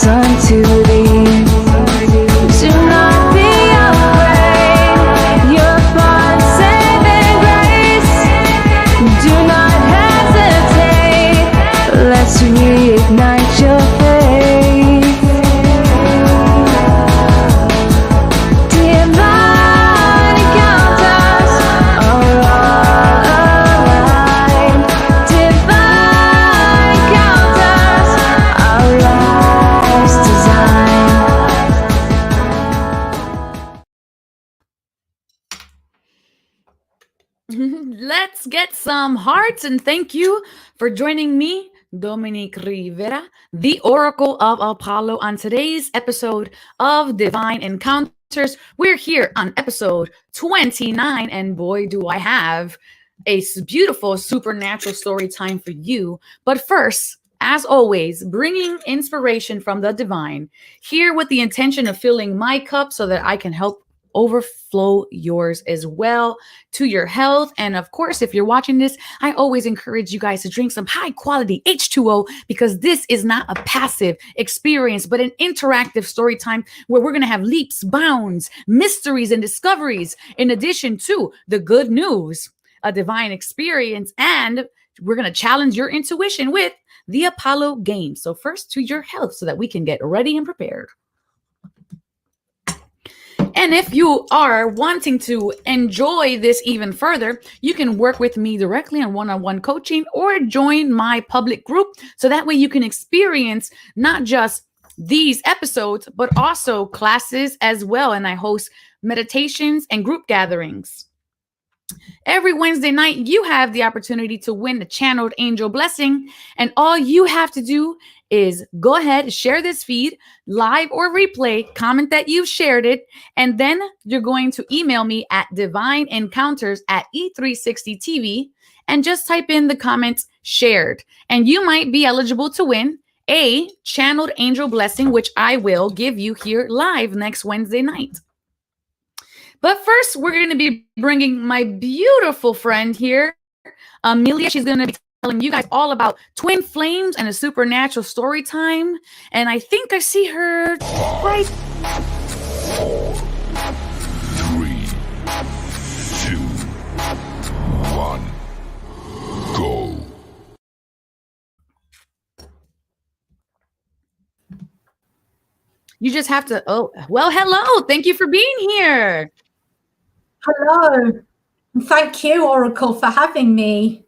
unto thee. Do not be afraid, your far saving grace. Do not hesitate, let's reignite your faith. Divine encounters are all alive. Divine encounters, our life's design. Let's get some hearts, and thank you for joining me, Dominique Rivera, the Oracle of Apollo, on today's episode of Divine Encounters. We're here on episode 29, and boy, do I have a beautiful supernatural story time for you. But first, as always, bringing inspiration from the divine, here with the intention of filling my cup so that I can help overflow yours as well to your health. And of course, if you're watching this, I always encourage you guys to drink some high quality H2O, because this is not a passive experience, but an interactive story time where we're going to have leaps, bounds, mysteries, and discoveries, in addition to the good news, a divine experience, and we're going to challenge your intuition with the Apollo game. So first, to your health so that we can get ready and prepared. And if you are wanting to enjoy this even further, you can work with me directly on one-on-one coaching or join my public group. So that way you can experience not just these episodes, but also classes as well. And I host meditations and group gatherings. Every Wednesday night, you have the opportunity to win the channeled angel blessing. And all you have to do is go ahead, share this feed, live or replay, comment that you've shared it, and then you're going to email me at divineencounters@e360tv and just type in the comments shared. And you might be eligible to win a channeled angel blessing, which I will give you here live next Wednesday night. But first, we're going to be bringing my beautiful friend here, Amelia. She's going to be telling you guys all about twin flames and a supernatural story time. And I think I see her right. 3, 2, 1, go. You just have to, oh, well, hello. Thank you for being here. Hello. And thank you, Oracle, for having me.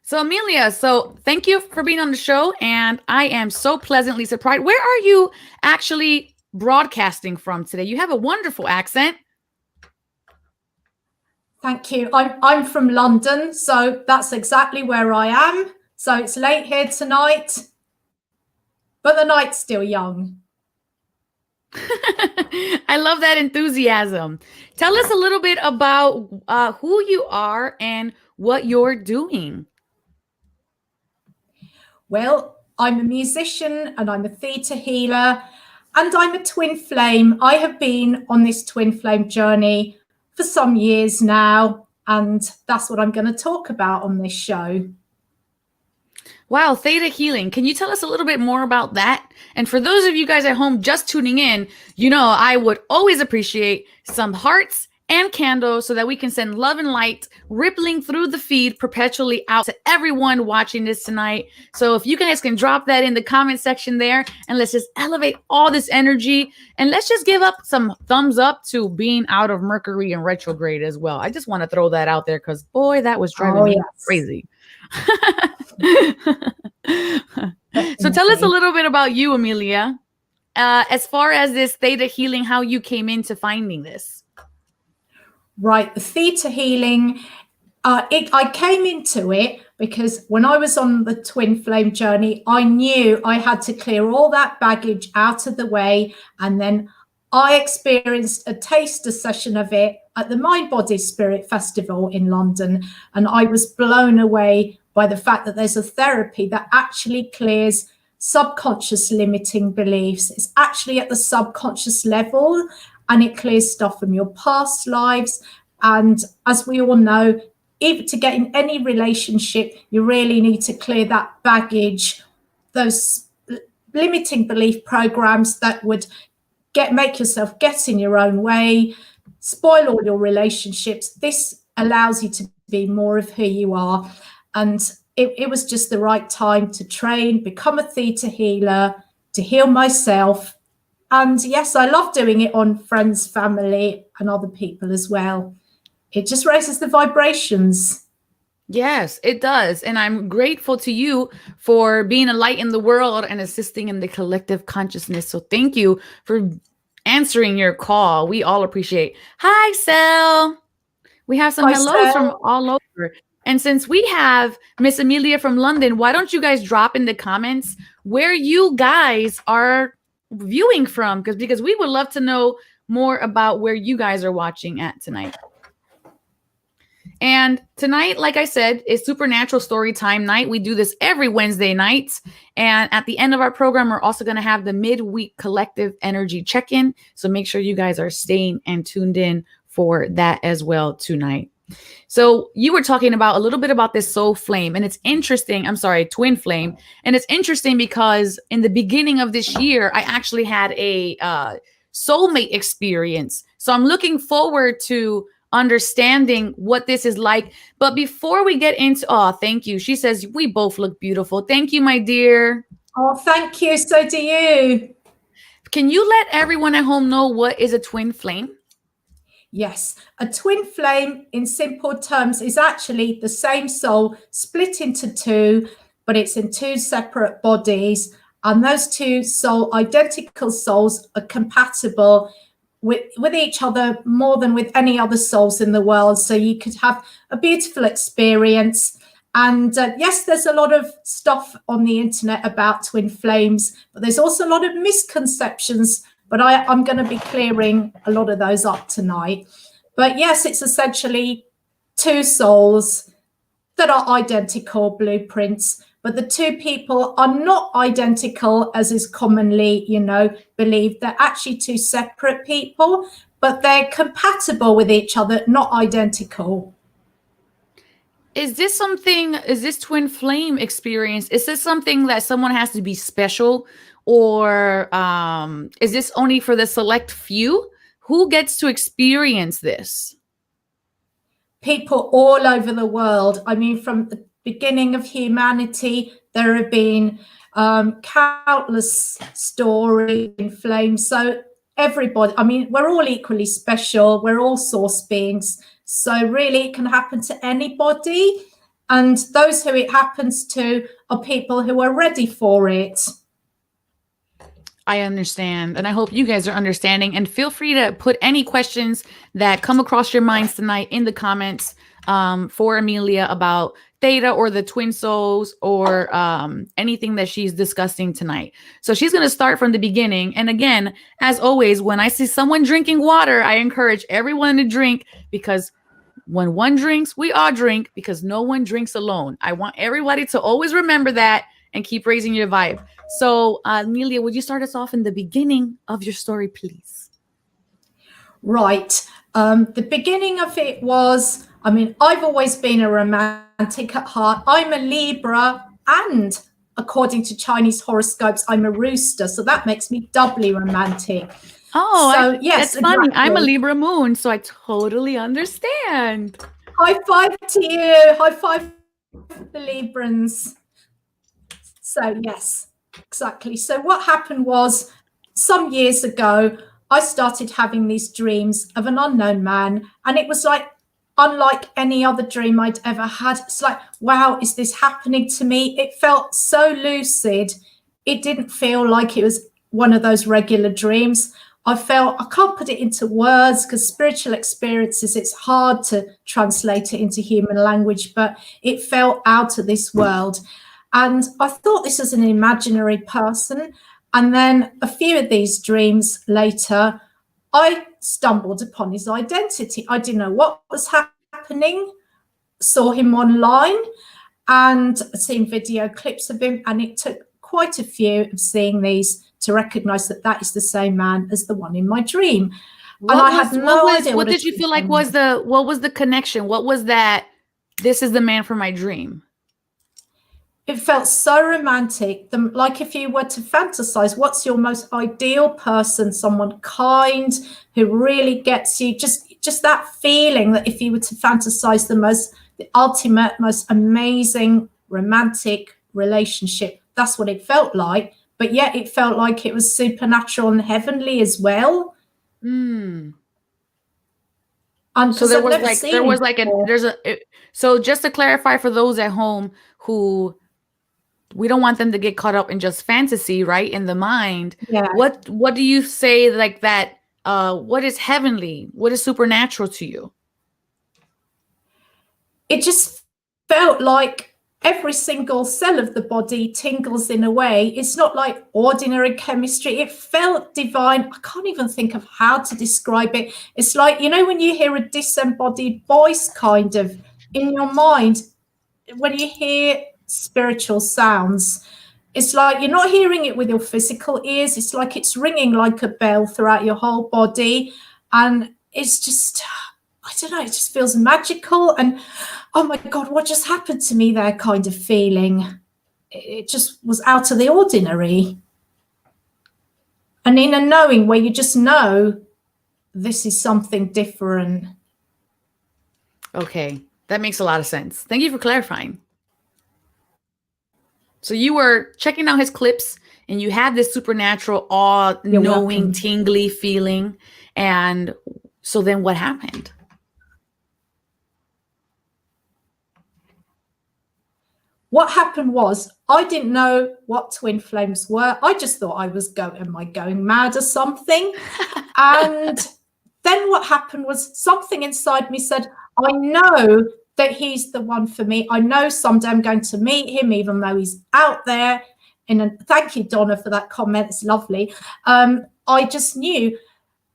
So Amelia, thank you for being on the show, and I am so pleasantly surprised. Where are you actually broadcasting from today? You have a wonderful accent. Thank you. I'm from London, so that's exactly where I am. So it's late here tonight, but the night's still young. I love that enthusiasm. Tell us a little bit about who you are and what you're doing. Well, I'm a musician and I'm a theta healer and I'm a twin flame. I have been on this twin flame journey for some years now, and that's what I'm going to talk about on this show. Wow, theta healing. Can you tell us a little bit more about that? And for those of you guys at home just tuning in, you know, I would always appreciate some hearts and candles so that we can send love and light rippling through the feed perpetually out to everyone watching this tonight. So if you guys can drop that in the comment section there, and let's just elevate all this energy, and let's just give up some thumbs up to being out of Mercury and retrograde as well. I just want to throw that out there because boy, that was driving me crazy. So tell us a little bit about you, Amelia, as far as this theta healing, how you came into finding this. Right, the theta healing, I came into it because when I was on the twin flame journey, I knew I had to clear all that baggage out of the way. And then I experienced a taster session of it at the Mind Body Spirit Festival in London. And I was blown away by the fact that there's a therapy that actually clears subconscious limiting beliefs. It's actually at the subconscious level, and it clears stuff from your past lives. And as we all know, even to get in any relationship, you really need to clear that baggage, those limiting belief programs that would make yourself get in your own way, spoil all your relationships. This allows you to be more of who you are. And it was just the right time to train, become a theta healer, to heal myself. And yes, I love doing it on friends, family, and other people as well. It just raises the vibrations. Yes, it does. And I'm grateful to you for being a light in the world and assisting in the collective consciousness. So thank you for answering your call. We all appreciate. Hi, Sel. We have some Hi, hellos from Sel. all over. And since we have Miss Amelia from London, why don't you guys drop in the comments where you guys are viewing from? Because we would love to know more about where you guys are watching at tonight. And tonight, like I said, is Supernatural Storytime Night. We do this every Wednesday night. And at the end of our program, we're also going to have the midweek collective energy check-in. So make sure you guys are staying and tuned in for that as well tonight. So you were talking about a little bit about this soul flame, and it's interesting. I'm sorry, twin flame. And it's interesting because in the beginning of this year, I actually had a soulmate experience. So I'm looking forward to understanding what this is like. But before we get into, oh, thank you. She says, we both look beautiful. Thank you, my dear. Oh, thank you. So do you. Can you let everyone at home know what is a twin flame? Yes, a twin flame in simple terms is actually the same soul split into two, but it's in two separate bodies. And those two identical souls are compatible with each other more than with any other souls in the world. So you could have a beautiful experience. And yes, there's a lot of stuff on the internet about twin flames, but there's also a lot of misconceptions. But I'm going to be clearing a lot of those up tonight. But yes, it's essentially two souls that are identical blueprints, but the two people are not identical, as is commonly, believed. They're actually two separate people, but they're compatible with each other, not identical. Is this twin flame experience, is this something that someone has to be special? Or is this only for the select few? Who gets to experience this? People all over the world. I mean, from the beginning of humanity, there have been countless stories in flames. So everybody, I mean, we're all equally special. We're all source beings. So really, it can happen to anybody. And those who it happens to are people who are ready for it. I understand. And I hope you guys are understanding. And feel free to put any questions that come across your minds tonight in the comments for Amelia about Theta or the twin souls or anything that she's discussing tonight. So she's going to start from the beginning. And again, as always, when I see someone drinking water, I encourage everyone to drink, because when one drinks, we all drink, because no one drinks alone. I want everybody to always remember that and keep raising your vibe. So, Amelia, would you start us off in the beginning of your story, please? Right. The beginning of it was, I mean, I've always been a romantic at heart. I'm a Libra, and according to Chinese horoscopes, I'm a rooster. So that makes me doubly romantic. Oh, so, yes, that's funny. exactly. I'm a Libra moon, so I totally understand. High five to you. High five for the Librans. So, yes, exactly. So what happened was, some years ago, I started having these dreams of an unknown man. And it was like, unlike any other dream I'd ever had. It's like, wow, is this happening to me? It felt so lucid. It didn't feel like it was one of those regular dreams. I can't put it into words, because spiritual experiences, it's hard to translate it into human language, but it felt out of this world. And I thought this was an imaginary person. And then a few of these dreams later, I stumbled upon his identity. I didn't know what was happening, saw him online and seen video clips of him. And it took quite a few of seeing these to recognize that that is the same man as the one in my dream. And I had no idea. What did you feel like what was the connection? What was that? This is the man from my dream. it felt so romantic. Like if you were to fantasize, what's your most ideal person? Someone kind who really gets you. Just that feeling that if you were to fantasize the ultimate, most amazing romantic relationship, that's what it felt like. But yet it felt like it was supernatural and heavenly as well. Mm. And So there I've was never like seen there was it like before. so just to clarify for those at home who we don't want them to get caught up in just fantasy, right? In the mind. Yeah. What do you say like that what is heavenly? What is supernatural to you? It just felt like every single cell of the body tingles in a way. It's not like ordinary chemistry. It felt divine. I can't even think of how to describe it. It's like, you know, when you hear a disembodied voice kind of in your mind, when you hear spiritual sounds, it's like you're not hearing it with your physical ears. It's like it's ringing like a bell throughout your whole body. And it's just, I don't know, it just feels magical. And oh my God, what just happened to me there kind of feeling. It just was out of the ordinary. And in a knowing where you just know this is something different. Okay, that makes a lot of sense. Thank you for clarifying. So you were checking out his clips and you had this supernatural You're all-knowing, welcome. tingly feeling. And so then what happened? What happened was I didn't know what twin flames were. I just thought am I going mad or something? And then what happened was something inside me said, I know that he's the one for me. I know someday I'm going to meet him, even though he's out there. And thank you, Donna, for that comment. It's lovely. I just knew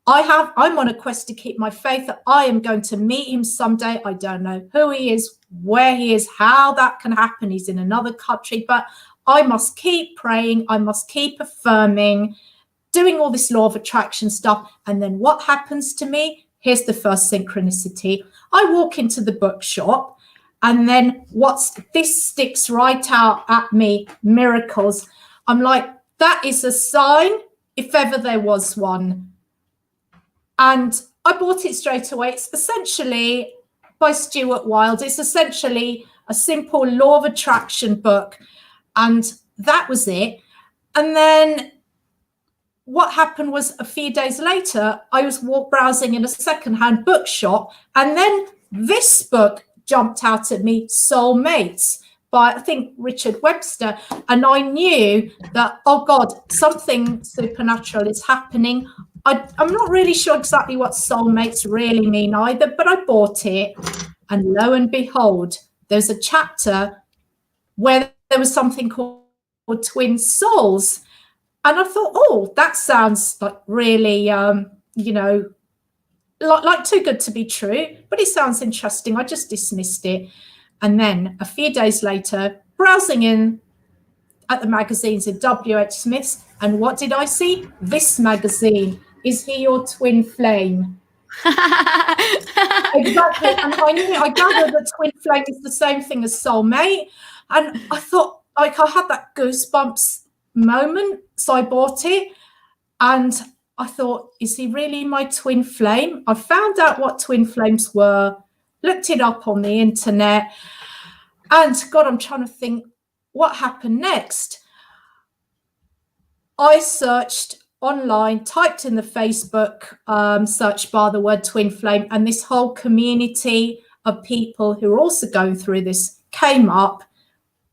I'm on a quest to keep my faith that I am going to meet him someday. I don't know who he is, where he is, how that can happen. He's in another country, but I must keep praying. I must keep affirming, doing all this law of attraction stuff. And then what happens to me? Here's the first synchronicity. I walk into the bookshop and then this sticks right out at me, miracles. I'm like, that is a sign if ever there was one. And I bought it straight away. It's essentially by Stuart Wilde. It's essentially a simple law of attraction book. And that was it. And then what happened was a few days later, I was browsing in a secondhand bookshop. And then this book jumped out at me, Soulmates, by I think Richard Webster. And I knew that, oh God, something supernatural is happening. I'm not really sure exactly what soulmates really mean either, but I bought it. And lo and behold, there's a chapter where there was something called twin souls. And I thought, oh, that sounds like really, like too good to be true, but it sounds interesting. I just dismissed it. And then a few days later, browsing in at the magazines in W.H. Smith's, and what did I see? This magazine. Is he your twin flame? Exactly. And I gathered that twin flame is the same thing as soulmate. And I thought, like, I had that goosebumps moment. So I bought it and I thought, is he really my twin flame? I found out what twin flames were, looked it up on the internet. And God, I'm trying to think what happened next. I searched online, typed in the Facebook search bar the word twin flame, and this whole community of people who are also going through this came up,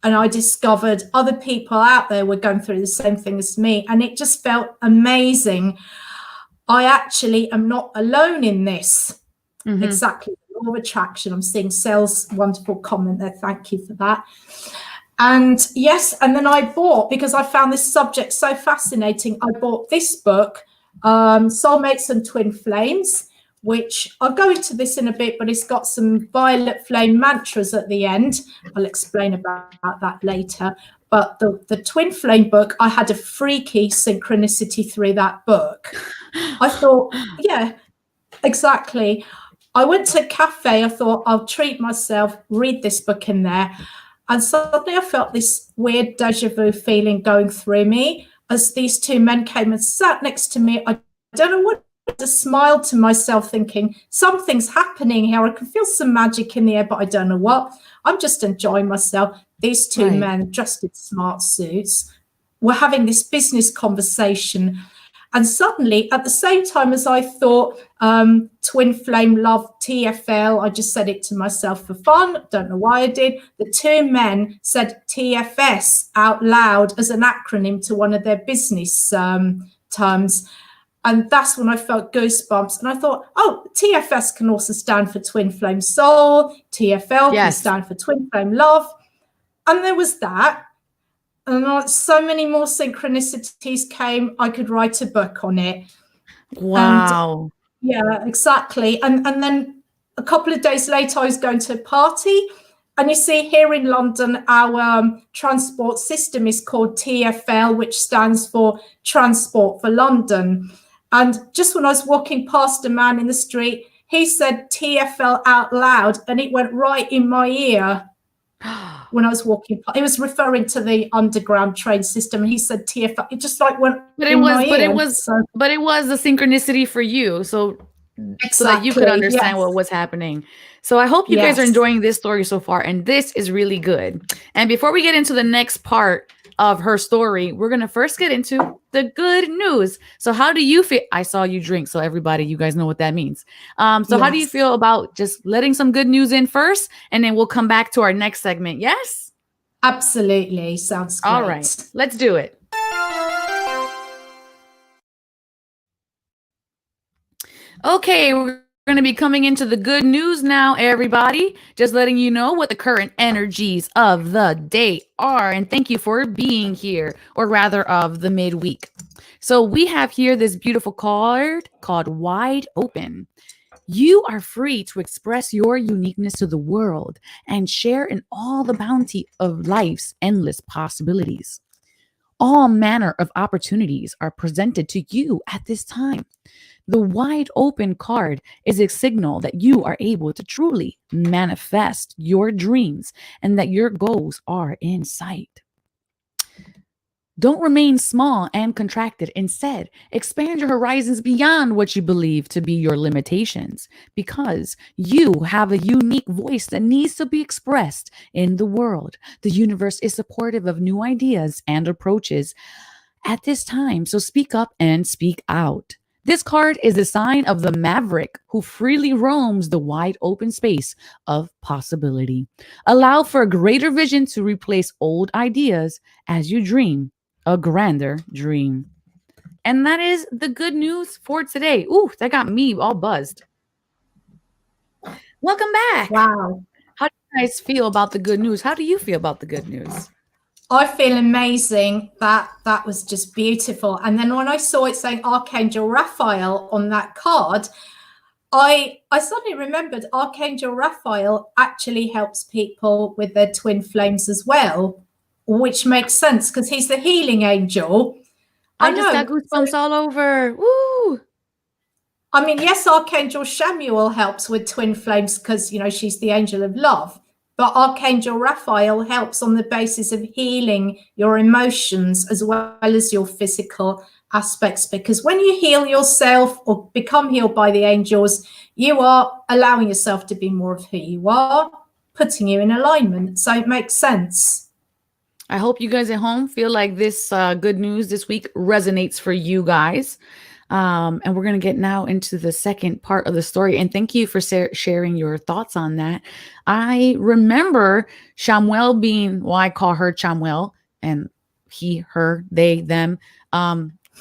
and I discovered other people out there were going through the same thing as me, and it just felt amazing. I actually am not alone in this. Mm-hmm. Exactly, the law of attraction. I'm seeing Sel's wonderful comment there. Thank you for that. And yes, and then I bought, because I found this subject so fascinating, I bought this book, Soulmates and Twin Flames, which I'll go into this in a bit, but it's got some violet flame mantras at the end. I'll explain about that later. But the Twin Flame book, I had a freaky synchronicity through that book. I thought, yeah, exactly. I went to a cafe. I thought I'll treat myself, read this book in there. And suddenly I felt this weird deja vu feeling going through me as these two men came and sat next to me. I don't know what, I just smiled to myself thinking, something's happening here. I can feel some magic in the air, but I don't know what. I'm just enjoying myself. These two Right. men dressed in smart suits were having this business conversation. And suddenly, at the same time as I thought Twin Flame Love TFL, I just said it to myself for fun. Don't know why I did. The two men said TFS out loud as an acronym to one of their business terms. And that's when I felt goosebumps. And I thought, oh, TFS can also stand for Twin Flame Soul. TFL can Yes. stand for Twin Flame Love. And there was that. And so many more synchronicities came. I could write a book on it. Wow. Yeah, exactly. And then a couple of days later, I was going to a party. And you see, here in London, our transport system is called TfL, which stands for Transport for London. And just when I was walking past a man in the street, he said TfL out loud, and it went right in my ear. When I was walking, it was referring to the underground train system, and he said TFL. It just like went But it in was, my but ear. it was, So, but it was a synchronicity for you, so that you could exactly, understand yes. what was happening. So I hope you guys are Yes. enjoying this story so far, and this is really good. And before we get into the next part of her story, we're gonna first get into the good news. So how do you feel? I saw you drink, so everybody, you guys know what that means. So how do you Yes. feel about just letting some good news in first, and then we'll come back to our next segment? Yes. Absolutely, sounds great. All right, let's do it. Okay, we're going to be coming into the good news now, everybody. Just letting you know what the current energies of the day are. And thank you for being here, or rather, of the midweek. So, we have here this beautiful card called Wide Open. You are free to express your uniqueness to the world and share in all the bounty of life's endless possibilities. All manner of opportunities are presented to you at this time. The wide open card is a signal that you are able to truly manifest your dreams and that your goals are in sight. Don't remain small and contracted. Instead, expand your horizons beyond what you believe to be your limitations, because you have a unique voice that needs to be expressed in the world. The universe is supportive of new ideas and approaches at this time, so speak up and speak out. This card is a sign of the maverick who freely roams the wide open space of possibility. Allow for a greater vision to replace old ideas as you dream a grander dream. And that is the good news for today. Ooh, that got me all buzzed. Welcome back. Wow. How do you guys feel about the good news? How do you feel about the good news? I feel amazing. That was just beautiful. And then when I saw it saying Archangel Raphael on that card, I suddenly remembered Archangel Raphael actually helps people with their twin flames as well, which makes sense because he's the healing angel. I just got know. goosebumps all over. Woo! I mean, yes, Archangel Samuel helps with twin flames because, you know, she's the angel of love. But Archangel Raphael helps on the basis of healing your emotions as well as your physical aspects. Because when you heal yourself or become healed by the angels, you are allowing yourself to be more of who you are, putting you in alignment. So it makes sense. I hope you guys at home feel like this good news this week resonates for you guys. And we're going to get now into the second part of the story. And thank you for sharing your thoughts on that. I remember Chamuel being, well, I call her Chamuel, and he, her, they, them,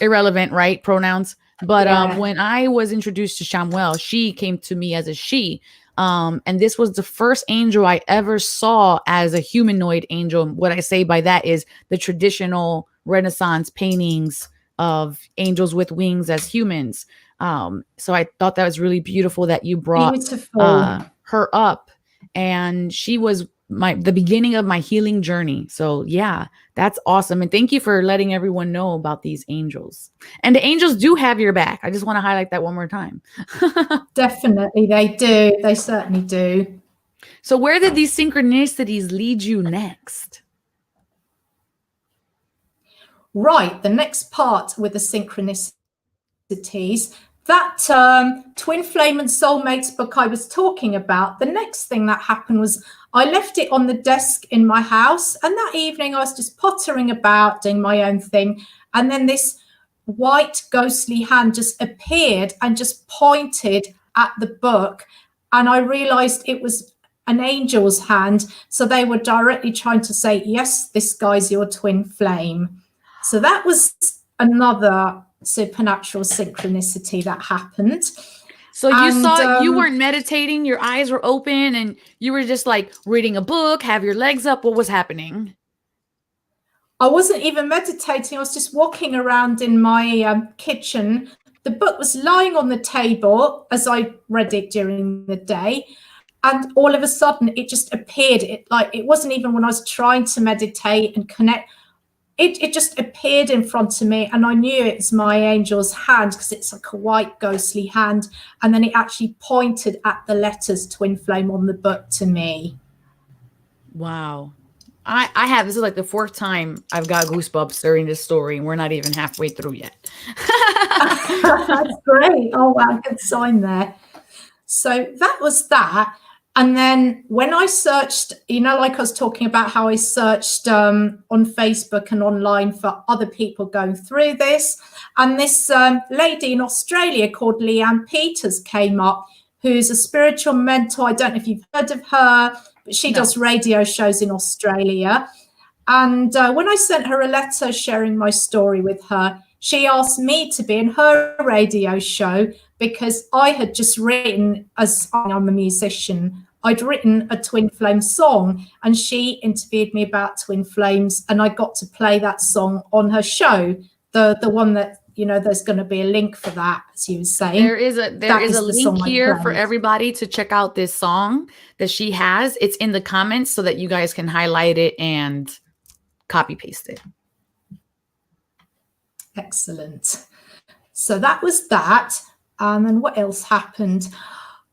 irrelevant, right? Pronouns. But when I was introduced to Chamuel, she came to me as a she. And this was the first angel I ever saw as a humanoid angel. What I say by that is the traditional Renaissance paintings of angels with wings as humans. So I thought that was really beautiful that you brought her up, and she was the beginning of my healing journey. So yeah, that's awesome. And thank you for letting everyone know about these angels. And the angels do have your back. I just want to highlight that one more time. Definitely, they do. They certainly do. So where did these synchronicities lead you next? Right, the next part with the synchronicities, that Twin Flame and Soulmates book I was talking about, the next thing that happened was I left it on the desk in my house, and that evening I was just pottering about doing my own thing, and then this white ghostly hand just appeared and just pointed at the book, and I realized it was an angel's hand, so they were directly trying to say, yes, this guy's your twin flame. So that was another supernatural synchronicity that happened. So you And, saw, you weren't meditating, your eyes were open, and you were just like reading a book, have your legs up. What was happening? I wasn't even meditating. I was just walking around in my kitchen. The book was lying on the table as I read it during the day. And all of a sudden, it just appeared. It wasn't even when I was trying to meditate and connect. It just appeared in front of me, and I knew it was my angel's hand because it's like a white ghostly hand. And then it actually pointed at the letters Twin Flame on the book to me. Wow. I have, this is like the fourth time I've got goosebumps during this story, and we're not even halfway through yet. That's great. Oh, wow, good sign there. So that was that. And then when I searched, like I was talking about how I searched on Facebook and online for other people going through this. And this lady in Australia called Leanne Peters came up, who's a spiritual mentor. I don't know if you've heard of her, but she does radio shows in Australia. And when I sent her a letter sharing my story with her, she asked me to be in her radio show because I had just written, as I'm a musician, I'd written a Twin Flame song, and she interviewed me about Twin Flames, and I got to play that song on her show. The one that, there's going to be a link for that, as you were saying. There is a link here for everybody to check out this song that she has. It's in the comments so that you guys can highlight it and copy paste it. Excellent. So that was that. And then what else happened?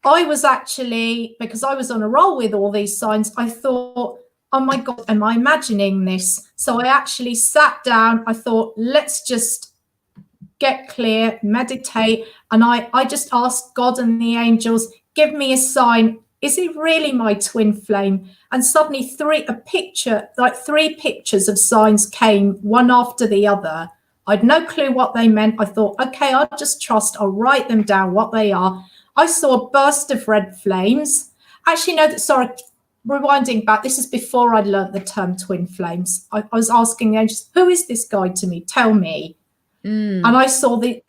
I was actually, because I was on a roll with all these signs, I thought, oh my God, am I imagining this? So I actually sat down. I thought, let's just get clear, meditate. And I just asked God and the angels, give me a sign. Is it really my twin flame? And suddenly three pictures of signs came one after the other. I'd no clue what they meant. I thought, okay, I'll just trust. I'll write them down, what they are. I saw a burst of red flames. Actually, no, sorry, rewinding back, this is before I learned the term twin flames. I was asking the angels, who is this guy to me? Tell me. And I saw these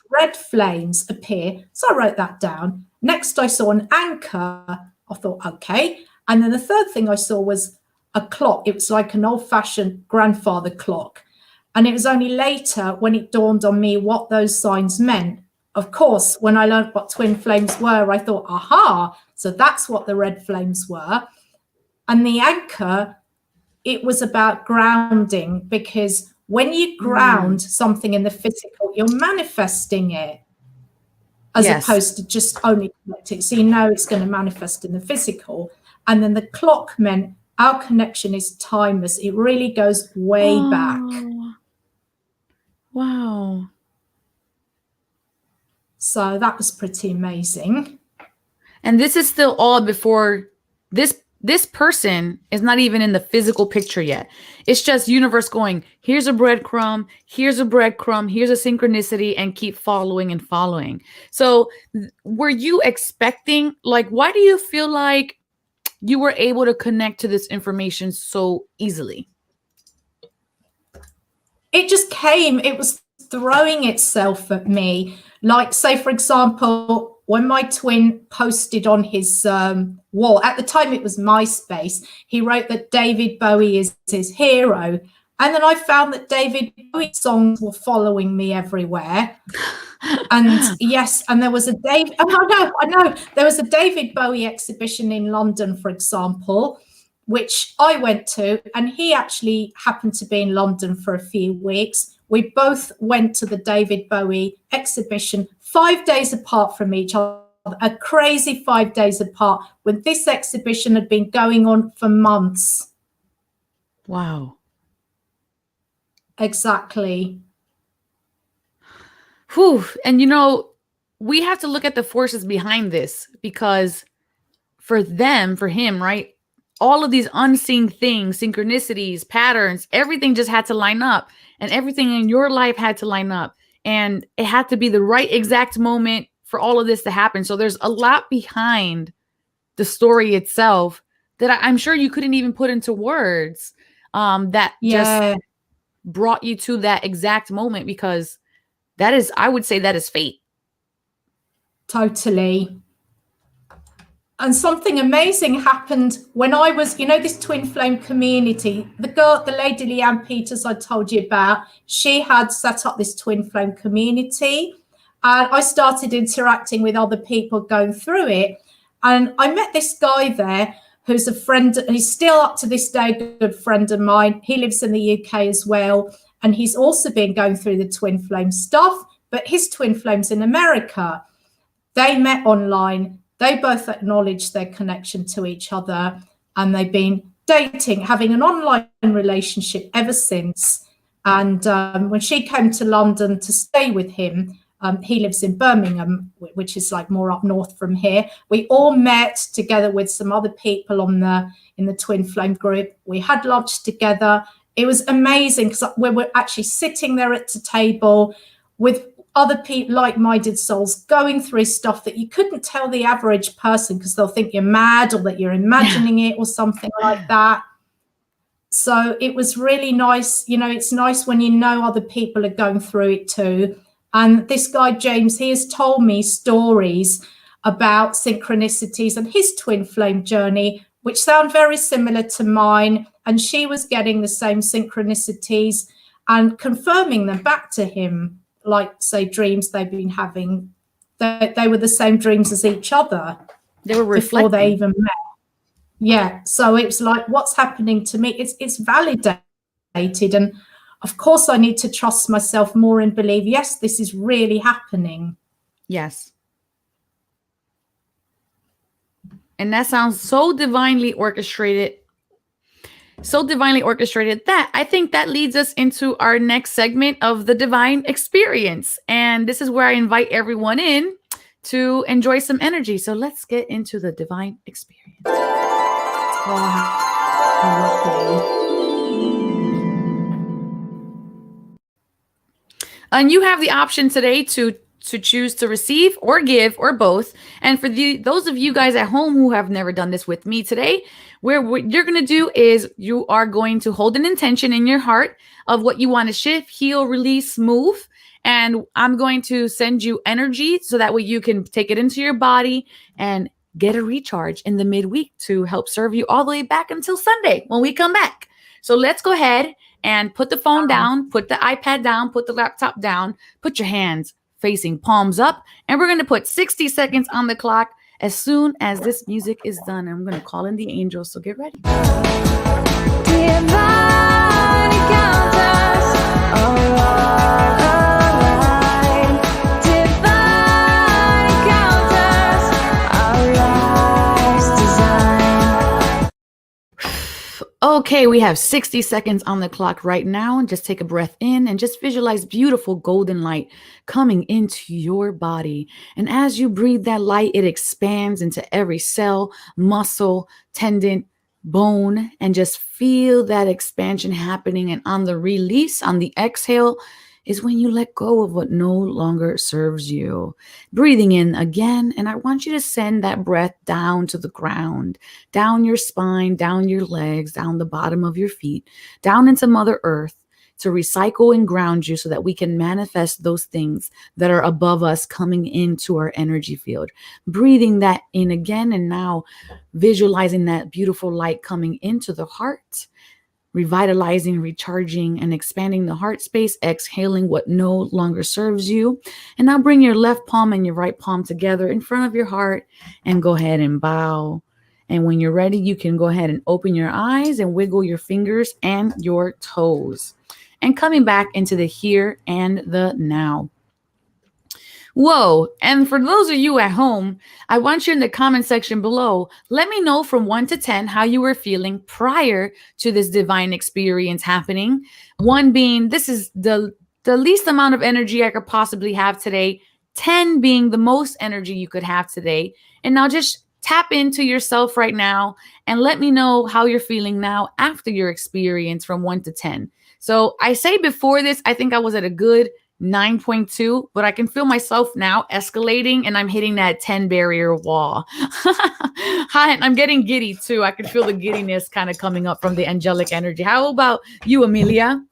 red flames appear. So I wrote that down. Next, I saw an anchor. I thought, okay. And then the third thing I saw was a clock. It was like an old-fashioned grandfather clock. And it was only later when it dawned on me what those signs meant. Of course, when I learned what twin flames were, I thought, aha, so that's what the red flames were. And the anchor, it was about grounding, because when you ground something in the physical, you're manifesting it, as opposed to just only connect it. So it's going to manifest in the physical. And then the clock meant our connection is timeless. It really goes way back. Wow. So that was pretty amazing. And this is still all before this person is not even in the physical picture yet. It's just universe going, here's a breadcrumb, here's a breadcrumb, here's a synchronicity, and keep following and following. So were you expecting, why do you feel like you were able to connect to this information so easily? It just came. It was throwing itself at me. Like, say, for example, when my twin posted on his wall, at the time it was MySpace, he wrote that David Bowie is his hero. And then I found that David Bowie songs were following me everywhere. And yes, and there was a I know. There was a David Bowie exhibition in London, for example, which I went to, and he actually happened to be in London for a few weeks. We both went to the David Bowie exhibition 5 days apart from each other. a crazy 5 days apart, when this exhibition had been going on for months. Wow. Exactly. Whew. And you know, we have to look at the forces behind this, because for them, for him, right? All of these unseen things, synchronicities, patterns, everything just had to line up, and everything in your life had to line up, and it had to be the right exact moment for all of this to happen. So there's a lot behind the story itself that I'm sure you couldn't even put into words, that just Yeah, brought you to that exact moment, because that is, I would say, that is fate. totally. And something amazing happened when I was, this twin flame community. The lady Leanne Peters I told you about, she had set up this twin flame community. And I started interacting with other people going through it. And I met this guy there who's a friend. He's still up to this day a good friend of mine. He lives in the UK as well. And he's also been going through the twin flame stuff, but his twin flame's in America. They met online. They both acknowledged their connection to each other, and they've been dating, having an online relationship ever since. And when she came to London to stay with him, he lives in Birmingham, which is like more up north from here. We all met together with some other people in the twin flame group. We had lunch together. It was amazing, because we were actually sitting there at the table with other people, like-minded souls, going through stuff that you couldn't tell the average person, because they'll think you're mad or that you're imagining it or something like that. So it was really nice. It's nice when you know other people are going through it too. And this guy, James, he has told me stories about synchronicities and his twin flame journey, which sound very similar to mine. And she was getting the same synchronicities and confirming them back to him, like, say, dreams they've been having. They were the same dreams as each other. They were before they reflecting. even met. Yeah, so it's like, what's happening to me? It's validated, and of course I need to trust myself more and believe, yes, this is really happening. Yes. And that sounds so divinely orchestrated. So divinely orchestrated that I think that leads us into our next segment of the divine experience. And this is where I invite everyone in to enjoy some energy. So let's get into the divine experience. And you have the option today to choose to receive or give or both. And for those of you guys at home who have never done this with me today, what you're going to do is you are going to hold an intention in your heart of what you want to shift, heal, release, move. And I'm going to send you energy so that way you can take it into your body and get a recharge in the midweek to help serve you all the way back until Sunday when we come back. So let's go ahead and put the phone down, put the iPad down, put the laptop down, put your hands facing palms up, and we're going to put 60 seconds on the clock as soon as this music is done. I'm going to call in the angels, so get ready. Divine encounters are all alive. Divine encounters, our lives designed. Okay, we have 60 seconds on the clock right now. And just take a breath in and just visualize beautiful golden light coming into your body. And as you breathe that light, it expands into every cell, muscle, tendon, bone, and just feel that expansion happening. And on the release, on the exhale, is when you let go of what no longer serves you. Breathing in again, and I want you to send that breath down to the ground, down your spine, down your legs, down the bottom of your feet, down into Mother Earth to recycle and ground you so that we can manifest those things that are above us coming into our energy field. Breathing that in again, and now visualizing that beautiful light coming into the heart, revitalizing, recharging, and expanding the heart space, exhaling what no longer serves you. And now bring your left palm and your right palm together in front of your heart and go ahead and bow. And when you're ready, you can go ahead and open your eyes and wiggle your fingers and your toes. And coming back into the here and the now. Whoa. And for those of you at home, I want you in the comment section below. Let me know from 1 to 10 how you were feeling prior to this divine experience happening. 1 being, this is the least amount of energy I could possibly have today. 10 being the most energy you could have today. And now just tap into yourself right now and let me know how you're feeling now after your experience from 1 to 10. So I say before this, I think I was at a good 9.2, but I can feel myself now escalating and I'm hitting that 10 barrier wall. Hi, I'm getting giddy too. I can feel the giddiness kind of coming up from the angelic energy. How about you, Amelia?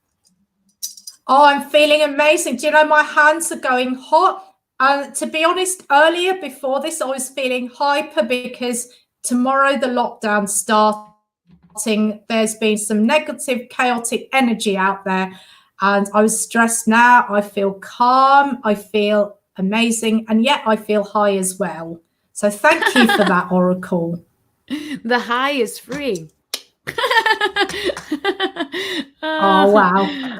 Oh, I'm feeling amazing. Do you know, my hands are going hot. And to be honest, earlier before this, I was feeling hyper because tomorrow the lockdown's starting. There's been some negative, chaotic energy out there. And I was stressed. Now I feel calm, I feel amazing, and yet I feel high as well. So thank you for that, Oracle. The high is free. Oh, wow.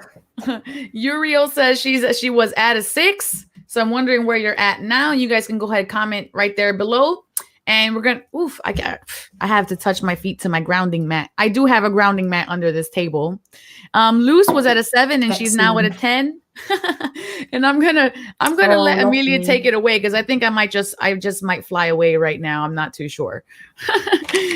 Uriel says she was at a 6. So I'm wondering where you're at now. You guys can go ahead and comment right there below. And we're going to, I have to touch my feet to my grounding mat. I do have a grounding mat under this table. Luz was at a 7 and she's now at a 10. And I'm gonna let Amelia take it away because I think I just might fly away right now. I'm not too sure.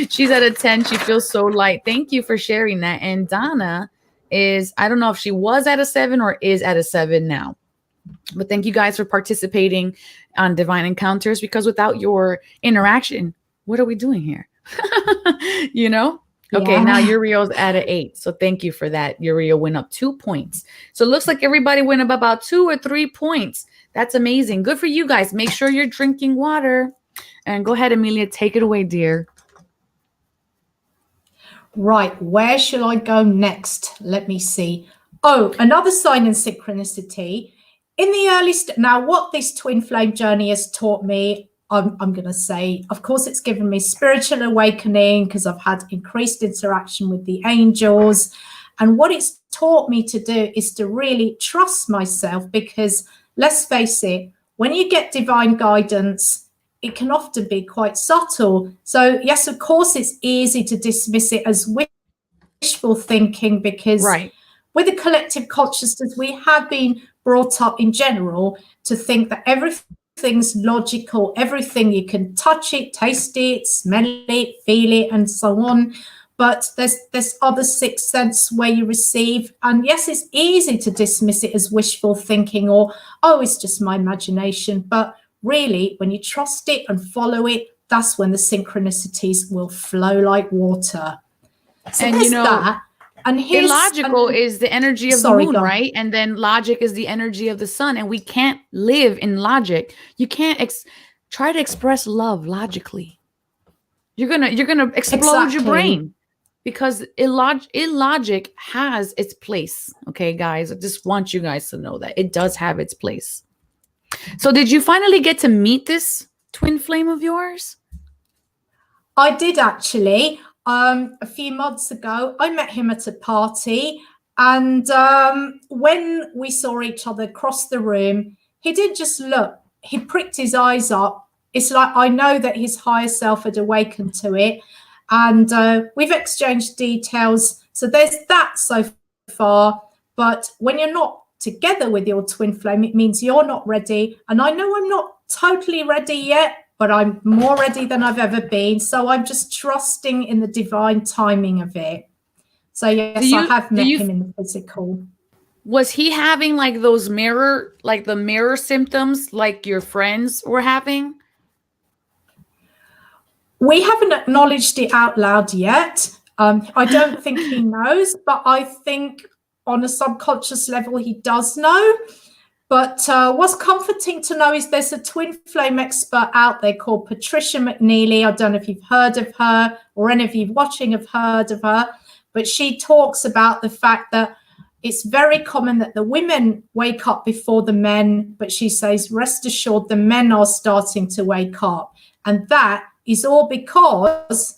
She's at a 10. She feels so light. Thank you for sharing that. And Donna is, I don't know if she was at a 7 or is at a 7 now. But thank you guys for participating on Divine Encounters, because without your interaction, what are we doing here? You know? Okay, Yeah. now Uriel's at an 8. So thank you for that. Uriel went up 2 points. So it looks like everybody went up about 2 or 3 points. That's amazing. Good for you guys. Make sure you're drinking water. And go ahead, Amelia, take it away, dear. Right, where shall I go next? Let me see. Oh, another sign and synchronicity. In the early now, what this twin flame journey has taught me, I'm going to say, of course, it's given me spiritual awakening because I've had increased interaction with the angels. And what it's taught me to do is to really trust myself, because let's face it, when you get divine guidance, it can often be quite subtle. So yes, of course, it's easy to dismiss it as wishful thinking, because with the collective consciousness, we have been brought up in general to think that everything's logical, everything, you can touch it, taste it, smell it, feel it, and so on. But there's other sixth sense where you receive, and yes, it's easy to dismiss it as wishful thinking or, oh, it's just my imagination. But really, when you trust it and follow it, that's when the synchronicities will flow like water. So and there's you know that. And here's illogical is the energy of the moon, right? And then logic is the energy of the sun. And we can't live in logic. You can't try to express love logically. You're gonna explode your brain, because illogic has its place. Okay, guys, I just want you guys to know that it does have its place. So did you finally get to meet this twin flame of yours? I did, actually. A few months ago, I met him at a party, and when we saw each other across the room, he didn't just look, he pricked his eyes up. It's like I know that his higher self had awakened to it, and we've exchanged details. So there's that so far. But when you're not together with your twin flame, it means you're not ready. And I know I'm not totally ready yet, but I'm more ready than I've ever been. So I'm just trusting in the divine timing of it. So yes, I have met him in the physical. Was he having like those mirror symptoms like your friends were having? We haven't acknowledged it out loud yet. I don't think he knows, but I think on a subconscious level, he does know. But what's comforting to know is there's a twin flame expert out there called Patricia McNeely. I don't know if you've heard of her, or any of you watching have heard of her, but she talks about the fact that it's very common that the women wake up before the men, but she says, rest assured, the men are starting to wake up. And that is all because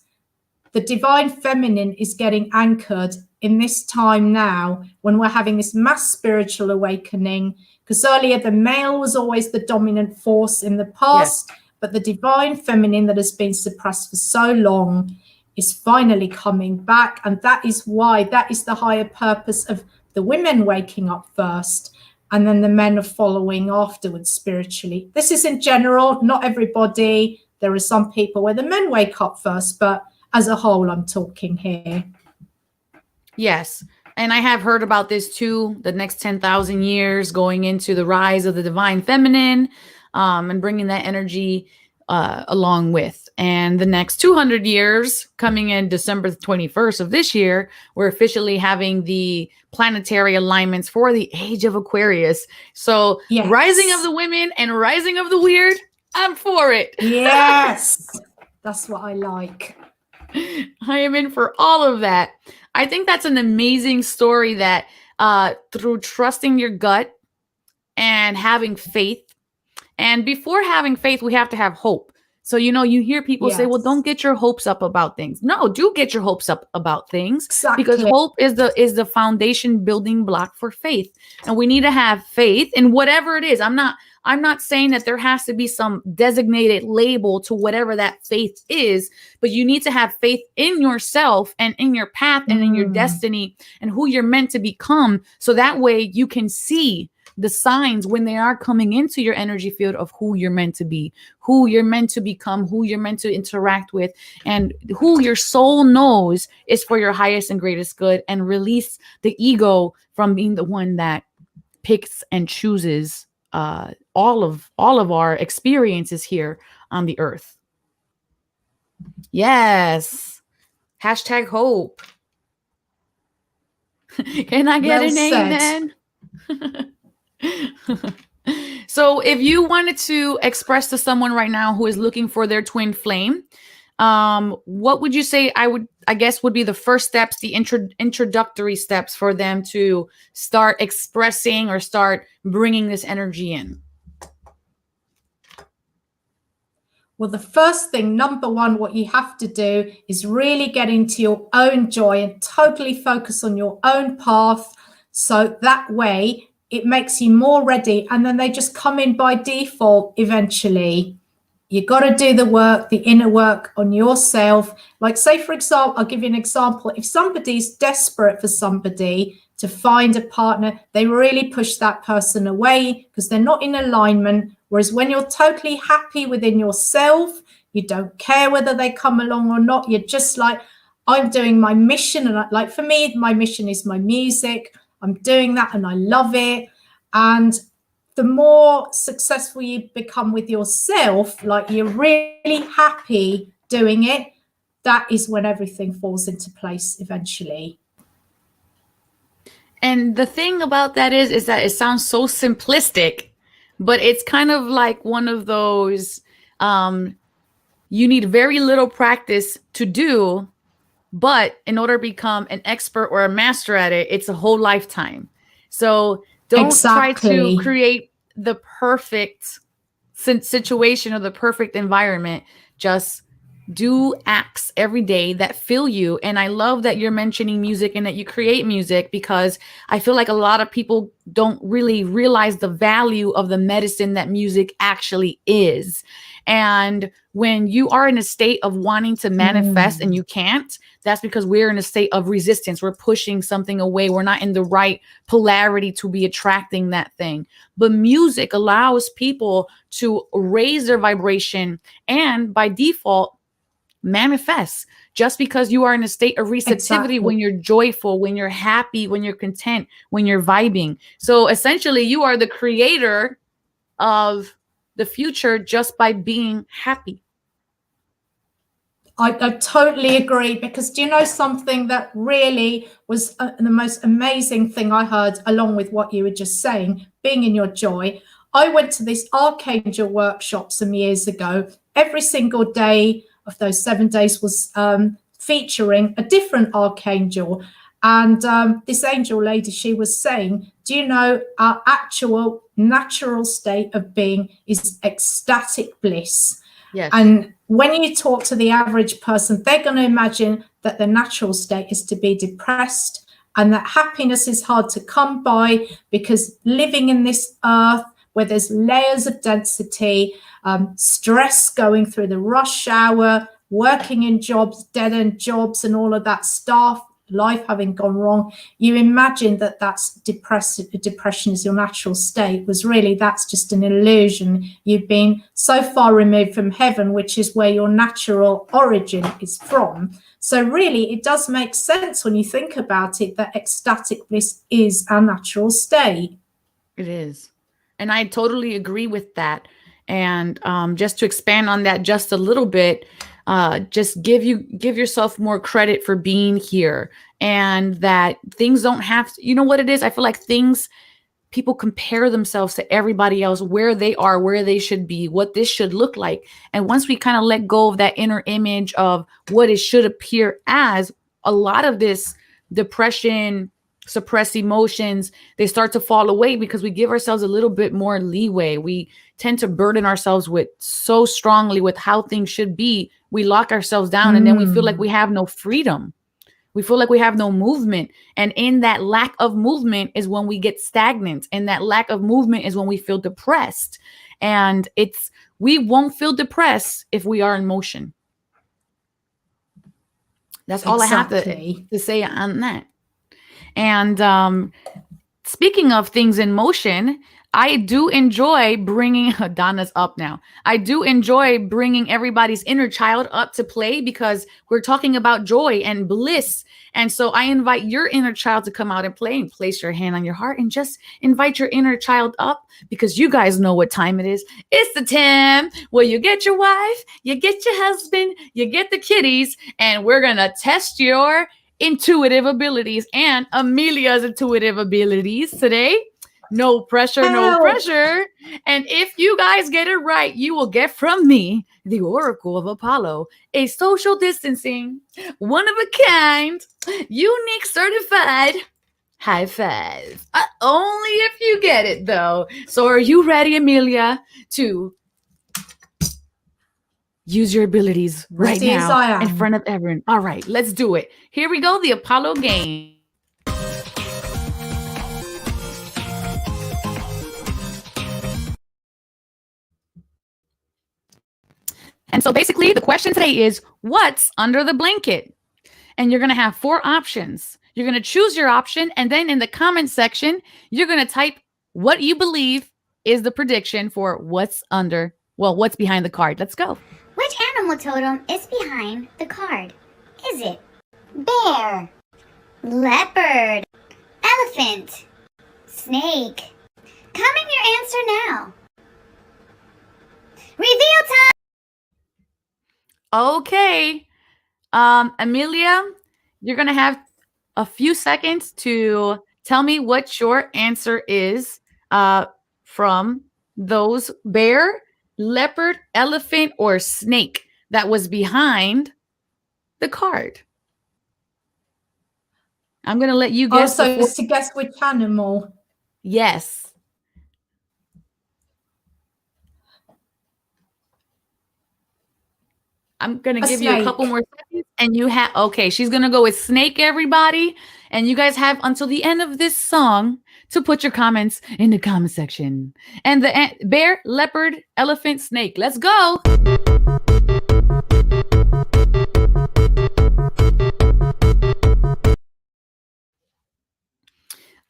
the divine feminine is getting anchored in this time now, when we're having this mass spiritual awakening. Because earlier the male was always the dominant force in the past, but the divine feminine that has been suppressed for so long is finally coming back. And that is why, that is the higher purpose of the women waking up first, and then the men are following afterwards spiritually. This is in general, not everybody. There are some people where the men wake up first, but as a whole, I'm talking here. Yes. And I have heard about this too, the next 10,000 years going into the rise of the divine feminine, and bringing that energy along with. And the next 200 years, coming in December 21st of this year, we're officially having the planetary alignments for the age of Aquarius. So Yes. rising of the women and rising of the weird, I'm for it. Yes, that's what I like. I am in for all of that. I think that's an amazing story that through trusting your gut and having faith, and before having faith, we have to have hope. So, you know, you hear people say, well, Yes. don't get your hopes up about things. No, do get your hopes up about things, because Exactly. hope is the foundation building block for faith. And we need to have faith in whatever it is. I'm not saying that there has to be some designated label to whatever that faith is, but you need to have faith in yourself and in your path and in your destiny and who you're meant to become. So that way you can see the signs when they are coming into your energy field of who you're meant to be, who you're meant to become, who you're meant to interact with, and who your soul knows is for your highest and greatest good, and release the ego from being the one that picks and chooses all of our experiences here on the earth. Yes. Hashtag hope. Can I get Well an said. amen? So if you wanted to express to someone right now who is looking for their twin flame, what would you say I guess would be the first steps, the introductory steps for them to start expressing or start bringing this energy in? Well, the first thing, number one, what you have to do is really get into your own joy and totally focus on your own path. So that way it makes you more ready. And then they just come in by default eventually. You got to do the work, the inner work on yourself. Like, say, for example, I'll give you an example. If somebody's desperate for somebody to find a partner, they really push that person away because they're not in alignment. Whereas when you're totally happy within yourself, you don't care whether they come along or not. You're just like, I'm doing my mission. And like for me, my mission is my music. I'm doing that and I love it. And the more successful you become with yourself, like you're really happy doing it, that is when everything falls into place eventually. And the thing about that is that it sounds so simplistic, but it's kind of like one of those, you need very little practice to do, but in order to become an expert or a master at it, it's a whole lifetime. So don't try Exactly. to create the perfect situation or the perfect environment. Just do acts every day that fill you. And I love that you're mentioning music and that you create music, because I feel like a lot of people don't really realize the value of the medicine that music actually is. And when you are in a state of wanting to manifest and you can't, that's because we're in a state of resistance. We're pushing something away. We're not in the right polarity to be attracting that thing. But music allows people to raise their vibration and by default manifest, just because you are in a state of receptivity. Exactly. When you're joyful, when you're happy, when you're content, when you're vibing. So essentially you are the creator of the future just by being happy. I totally agree, because do you know something that really was the most amazing thing I heard, along with what you were just saying, being in your joy? I went to this Archangel workshop some years ago. Every single day of those 7 days was featuring a different Archangel. And this angel lady, she was saying, do you know our actual natural state of being is ecstatic bliss? Yes. And when you talk to the average person, they're going to imagine that the natural state is to be depressed and that happiness is hard to come by because living in this earth where there's layers of density, stress going through the rush hour, working in jobs, dead-end jobs, and all of that stuff, life having gone wrong, you imagine that that's depression is your natural state, was really that's just an illusion. You've been so far removed from heaven, which is where your natural origin is from. So really, it does make sense when you think about it that ecstatic bliss is our natural state. It is. And I totally agree with that. And just to expand on that just a little bit, just give yourself more credit for being here, and that things don't have to, you know what it is? I feel like people compare themselves to everybody else, where they are, where they should be, what this should look like. And once we kind of let go of that inner image of what it should appear as, a lot of this depression, suppressed emotions, they start to fall away because we give ourselves a little bit more leeway. We tend to burden ourselves so strongly with how things should be. We lock ourselves down, and then we feel like we have no freedom. We feel like we have no movement. And in that lack of movement is when we get stagnant. And that lack of movement is when we feel depressed. And we won't feel depressed if we are in motion. That's all Exactly. I have to say on that. And speaking of things in motion, I do enjoy bringing Donna's up now. I do enjoy bringing everybody's inner child up to play because we're talking about joy and bliss. And so I invite your inner child to come out and play, and place your hand on your heart and just invite your inner child up, because you guys know what time it is. It's the time where you get your wife, you get your husband, you get the kitties, and we're going to test your intuitive abilities and Amelia's intuitive abilities today. No pressure, no Help. pressure. And if you guys get it right, you will get from me, the Oracle of Apollo, a social distancing, one of a kind, unique certified high five. Only if you get it, though. So are you ready, Amelia, to use your abilities right Ready as now I am. in front of everyone? All right, let's do it. Here we go, the Apollo game. And so basically the question today is, what's under the blanket? And you're going to have 4 options. You're going to choose your option, and then in the comment section, you're going to type what you believe is the prediction for what's behind the card. Let's go. Which animal totem is behind the card? Is it bear, leopard, elephant, snake? Comment your answer now. Reveal time! Okay. Amelia, you're going to have a few seconds to tell me what your answer is from those bear, leopard, elephant, or snake that was behind the card. I'm going to let you guess. Also, it's to guess which animal. Yes. I'm going to give you a couple snake. more seconds, and you have, okay, she's going to go with snake, everybody. And you guys have until the end of this song to put your comments in the comment section. And the bear, leopard, elephant, snake. Let's go.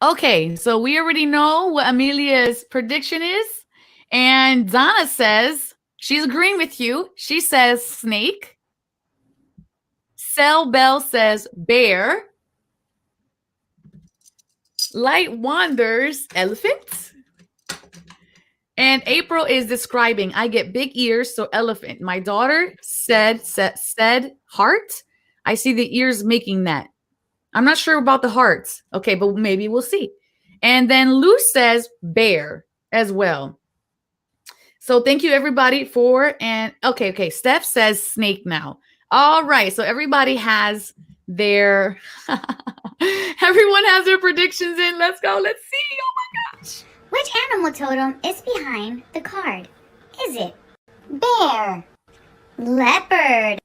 Okay, so we already know what Amelia's prediction is. And Donna says she's agreeing with you. She says snake. Cell Bell says bear. Light Wanders elephant. And April is describing, I get big ears, so elephant. My daughter said heart. I see the ears making that. I'm not sure about the hearts. Okay, but maybe we'll see. And then Lou says bear as well. So thank you everybody okay. Steph says snake now. All right, so everybody has their everyone has their predictions in. Let's go. Let's see. Oh my gosh. Which animal totem is behind the card? Is it bear, leopard,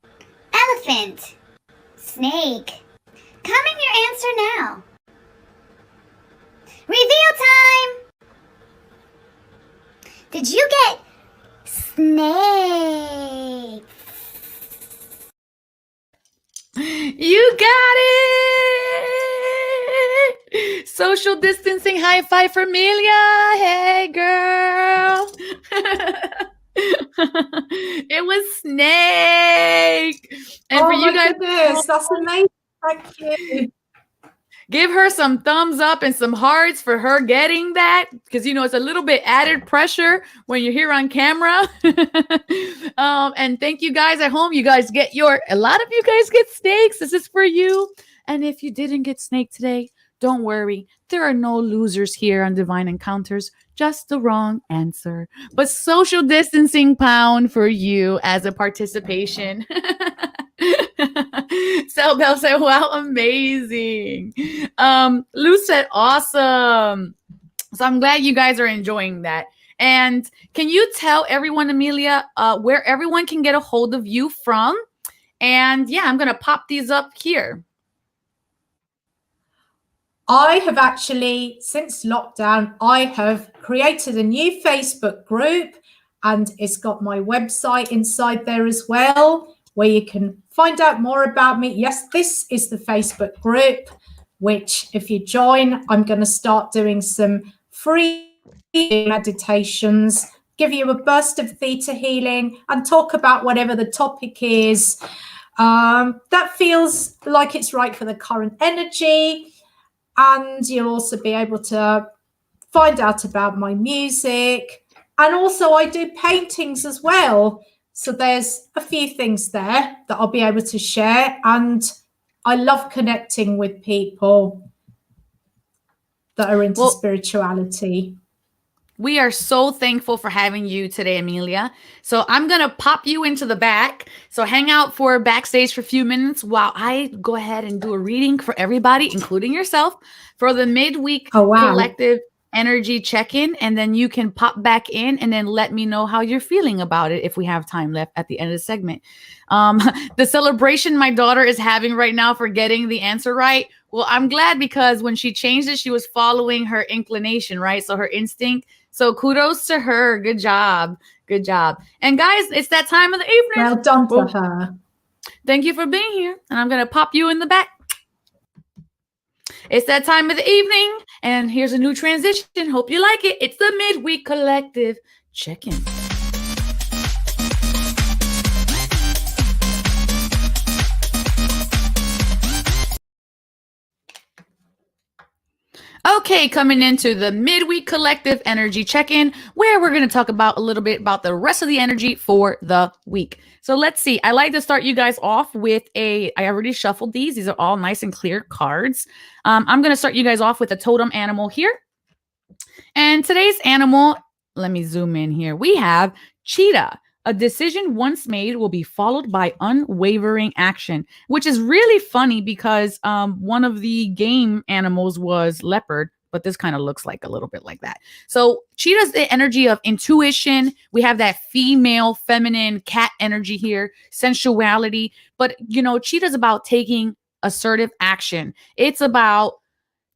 elephant, snake? Comment your answer now. Reveal time! Did you get snake? You got it! Social distancing high five for Amelia. Hey, girl. It was snake. And for you guys, goodness, that's amazing. Thank you. give her some thumbs up and some hearts for her getting that, because it's a little bit added pressure when you're here on camera. And thank you guys at home. You guys get a lot of you guys get snakes. This is for you. And if you didn't get snake today, don't worry. There are no losers here on Divine Encounters, just the wrong answer. But social distancing pound for you as a participation. Bell said, wow, amazing. Lou said, awesome. So I'm glad you guys are enjoying that. And can you tell everyone, Amelia, where everyone can get a hold of you from? And yeah, I'm going to pop these up here. I have actually, since lockdown, I have created a new Facebook group, and it's got my website inside there as well, where you can find out more about me. Yes, this is the Facebook group, which if you join, I'm going to start doing some free meditations, give you a burst of theta healing, and talk about whatever the topic is that feels like it's right for the current energy. And you'll also be able to find out about my music. And also I do paintings as well. So there's a few things there that I'll be able to share. And I love connecting with people that are into spirituality. We are so thankful for having you today, Amelia. So I'm going to pop you into the back. So hang out for backstage for a few minutes while I go ahead and do a reading for everybody, including yourself, for the midweek collective energy check-in. And then you can pop back in and then let me know how you're feeling about it if we have time left at the end of the segment. The celebration my daughter is having right now for getting the answer right. Well, I'm glad, because when she changed it, she was following her inclination, right? So her instinct. So kudos to her. Good job. Good job. And guys, it's that time of the evening. Well done to her. Thank you for being here. And I'm going to pop you in the back. It's that time of the evening. And here's a new transition. Hope you like it. It's the Midweek Collective Check-in. Okay, coming into the midweek collective energy check-in, where we're going to talk about a little bit about the rest of the energy for the week. So let's see. I like to start you guys off with I already shuffled these. These are all nice and clear cards. I'm going to start you guys off with a totem animal here. And today's animal, let me zoom in here. We have cheetah. A decision once made will be followed by unwavering action, which is really funny because one of the game animals was leopard, but this kind of looks like a little bit like that. So cheetah's the energy of intuition. We have that female, feminine cat energy here, sensuality. But, cheetah's about taking assertive action. It's about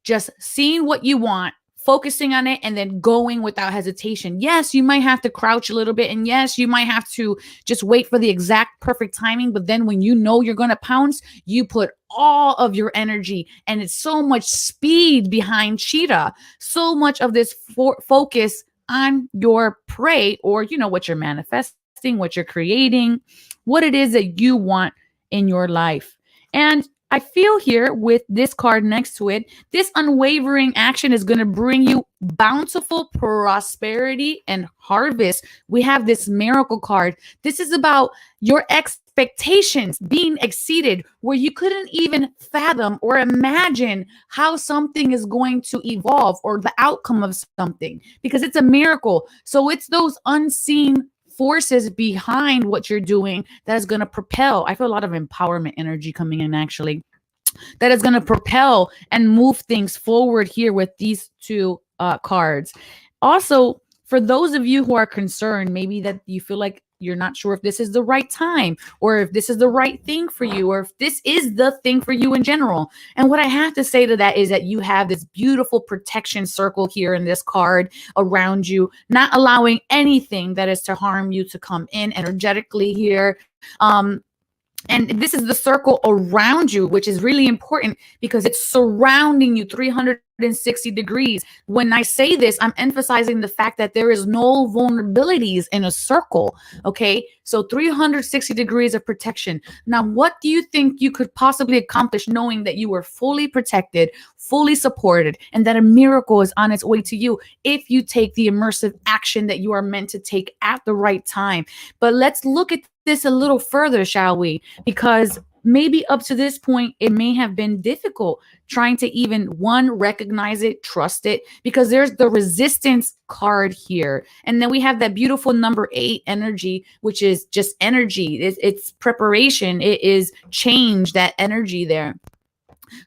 just seeing what you want, focusing on it, and then going without hesitation. Yes, you might have to crouch a little bit. And yes, you might have to just wait for the exact perfect timing. But then when you know you're going to pounce, you put all of your energy, and it's so much speed behind cheetah. So much of this focus on your prey, or, what you're manifesting, what you're creating, what it is that you want in your life. And I feel here with this card next to it, this unwavering action is going to bring you bountiful prosperity and harvest. We have this miracle card. This is about your expectations being exceeded, where you couldn't even fathom or imagine how something is going to evolve or the outcome of something, because it's a miracle. So it's those unseen forces behind what you're doing that is going to propel. I feel a lot of empowerment energy coming in, actually, that is going to propel and move things forward here with these two cards. Also, for those of you who are concerned, maybe that you feel like you're not sure if this is the right time, or if this is the right thing for you, or if this is the thing for you in general. And what I have to say to that is that you have this beautiful protection circle here in this card around you, not allowing anything that is to harm you to come in energetically here. And this is the circle around you, which is really important because it's surrounding you 360 degrees. When I say this, I'm emphasizing the fact that there is no vulnerabilities in a circle. Okay. So 360 degrees of protection. Now, what do you think you could possibly accomplish knowing that you are fully protected, fully supported, and that a miracle is on its way to you if you take the immersive action that you are meant to take at the right time? But let's look at this a little further, shall we? Because maybe up to this point, it may have been difficult trying to even, one, recognize it, trust it, because there's the resistance card here. And then we have that beautiful number 8 energy, which is just energy. It's preparation. It is change, that energy there.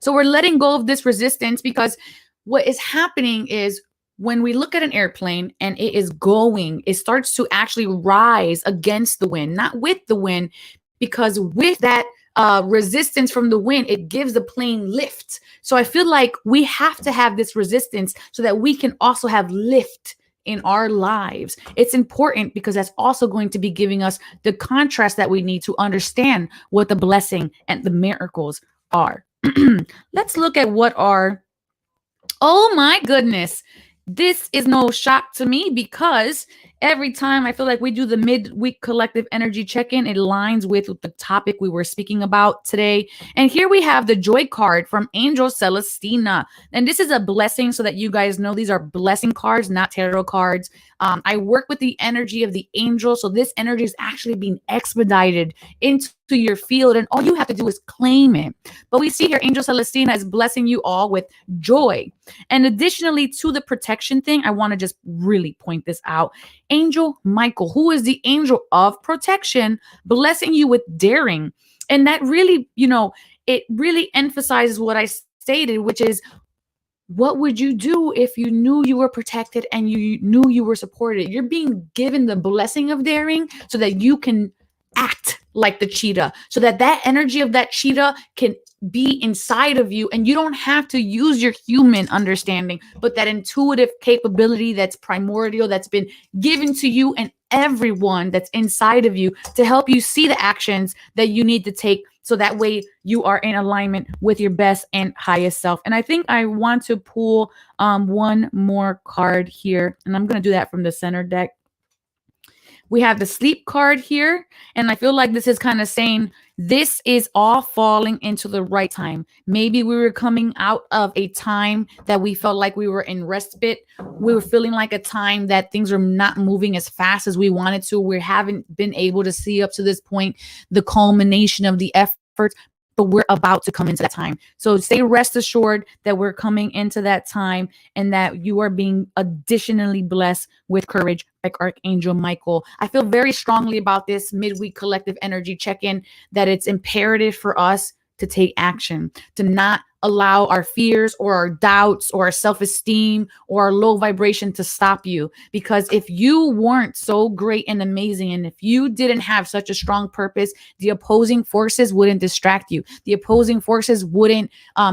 So we're letting go of this resistance because what is happening is when we look at an airplane and it is going, it starts to actually rise against the wind, not with the wind, because with that resistance from the wind, it gives the plane lift. So I feel like we have to have this resistance so that we can also have lift in our lives. It's important because that's also going to be giving us the contrast that we need to understand what the blessing and the miracles are. Let's look at what are, oh my goodness. This is no shock to me because every time I feel like we do the midweek collective energy check-in, it aligns with the topic we were speaking about today. And here we have the joy card from Angel Celestina. And this is a blessing, so that you guys know these are blessing cards, not tarot cards. I work with the energy of the angel. So this energy is actually being expedited into your field, and all you have to do is claim it. But we see here Angel Celestina is blessing you all with joy. And additionally to the protection thing, I want to just really point this out. Angel Michael, who is the angel of protection, blessing you with daring. And that really, it really emphasizes what I stated, which is, what would you do if you knew you were protected and you knew you were supported? You're being given the blessing of daring so that you can act like the cheetah, so that that energy of that cheetah can be inside of you, and you don't have to use your human understanding, but that intuitive capability that's primordial, that's been given to you and everyone that's inside of you to help you see the actions that you need to take, so that way you are in alignment with your best and highest self. And I think I want to pull one more card here, and I'm going to do that from the center deck. We have the sleep card here, and I feel like this is kind of saying this is all falling into the right time. Maybe we were coming out of a time that we felt like we were in respite. We were feeling like a time that things are not moving as fast as we wanted to. We haven't been able to see up to this point the culmination of the effort, but we're about to come into that time. So stay rest assured that we're coming into that time, and that you are being additionally blessed with courage like Archangel Michael. I feel very strongly about this midweek collective energy check-in, that it's imperative for us to take action, to not allow our fears or our doubts or our self-esteem or our low vibration to stop you. Because if you weren't so great and amazing, and if you didn't have such a strong purpose, the opposing forces wouldn't distract you. The opposing forces wouldn't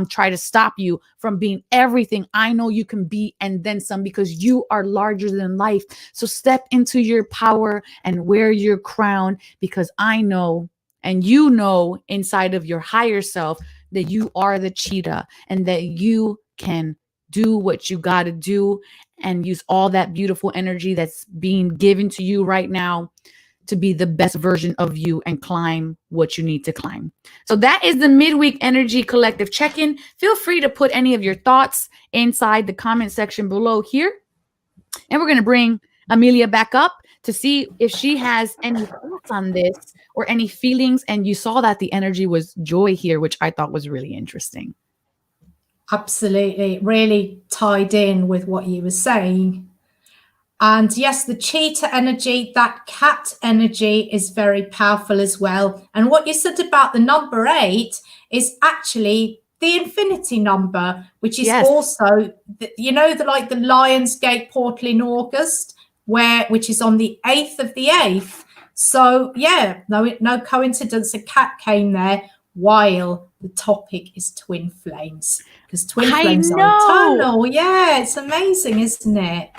try to stop you from being everything I know you can be, and then some, because you are larger than life. So step into your power and wear your crown, because I know, and you know inside of your higher self, that you are the cheetah, and that you can do what you got to do and use all that beautiful energy that's being given to you right now to be the best version of you and climb what you need to climb. So that is the midweek energy collective check-in. Feel free to put any of your thoughts inside the comment section below here. And we're going to bring Amelia back up to see if she has any thoughts on this or any feelings. And you saw that the energy was joy here, which I thought was really interesting. Absolutely. Really tied in with what you were saying. And yes, the cheetah energy, that cat energy is very powerful as well. And what you said about the number 8 is actually the infinity number, which is also, the like the Lionsgate portal in August, which is on the 8th of the 8th. So yeah, no coincidence a cat came there while the topic is twin flames, because twin I flames are know. eternal. Yeah, it's amazing, isn't it?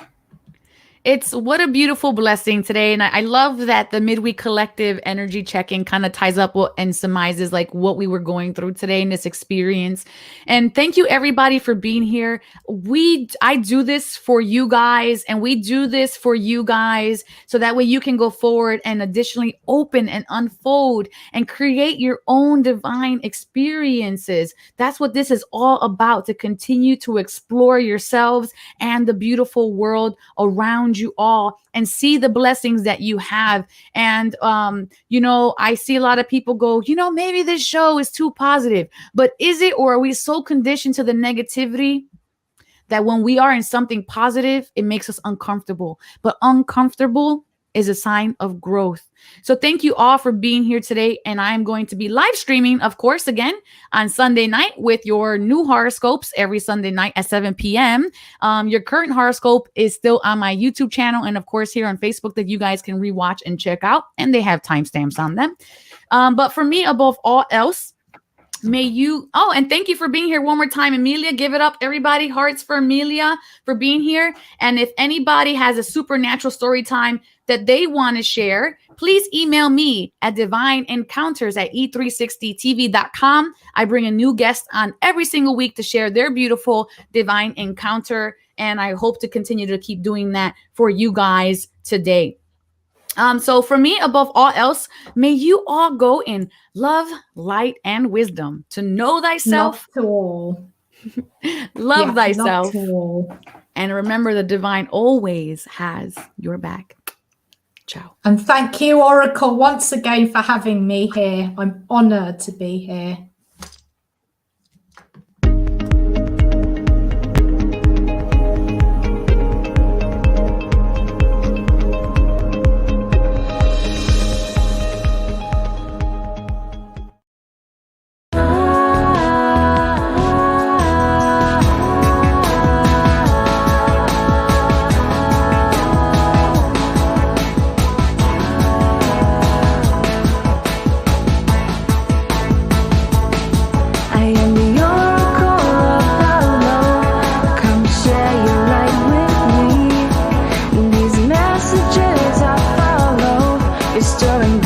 It's what a beautiful blessing today. And I love that the Midweek Collective energy check-in kind of ties up and surmises like what we were going through today in this experience. And thank you everybody for being here. I do this for you guys, and we do this for you guys so that way you can go forward and additionally open and unfold and create your own divine experiences. That's what this is all about, to continue to explore yourselves and the beautiful world around you all and see the blessings that you have. And I see a lot of people go, maybe this show is too positive, but is it? Or are we so conditioned to the negativity that when we are in something positive, it makes us uncomfortable? But uncomfortable is a sign of growth. So thank you all for being here today. And I'm going to be live streaming, of course, again on Sunday night with your new horoscopes every Sunday night at 7 p.m. Your current horoscope is still on my YouTube channel, and of course here on Facebook, that you guys can rewatch and check out, and they have timestamps on them. But for me, above all else, may you, and thank you for being here one more time, Amelia. Give it up, everybody. Hearts for Amelia for being here. And if anybody has a supernatural story time that they want to share, please email me at divineencounters@e360tv.com. I bring a new guest on every single week to share their beautiful divine encounter, and I hope to continue to keep doing that for you guys today. So for me, above all else, may you all go in love, light, and wisdom to know thyself. Love to all. Love thyself. Love to all. And remember, the divine always has your back. Ciao. And thank you, Oracle, once again for having me here. I'm honored to be here. I am the Oracle of Apollo. Come share your light with me. These messages I follow, restoring